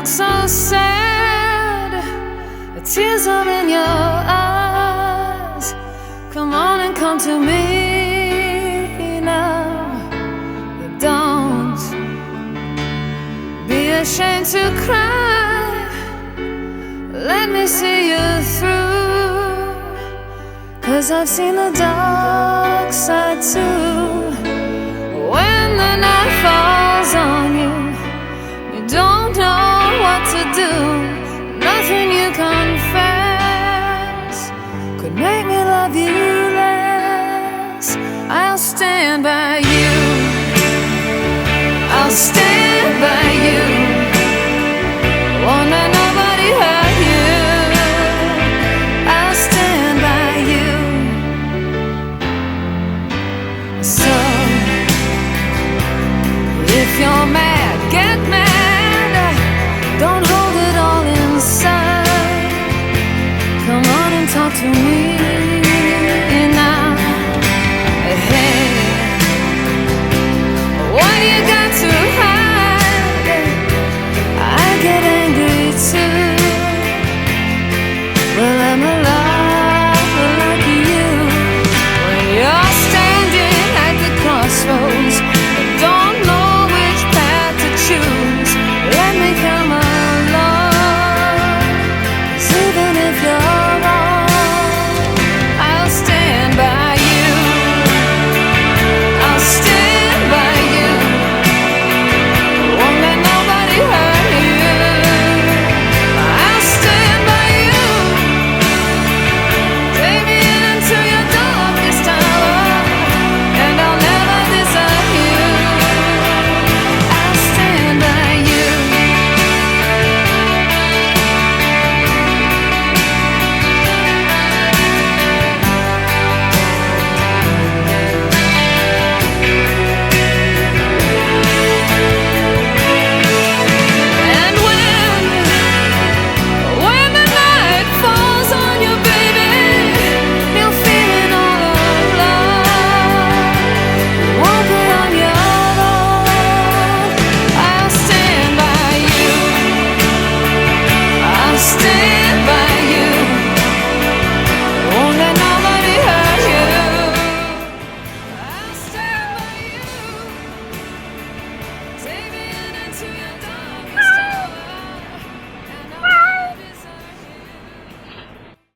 look so sad, the tears are in your eyes. Come on and come to me now. Don't be ashamed to cry. Let me see you through, 'cause I've seen the dark side too. When the night falls on you, you don't know what to do. Nothing you confess could make me love you less. I'll stand by you, I'll stand by you. Won't let nobody hurt you. I'll stand by you. So if you're mad, get mad. Don't hold it all inside. Come on and talk to me.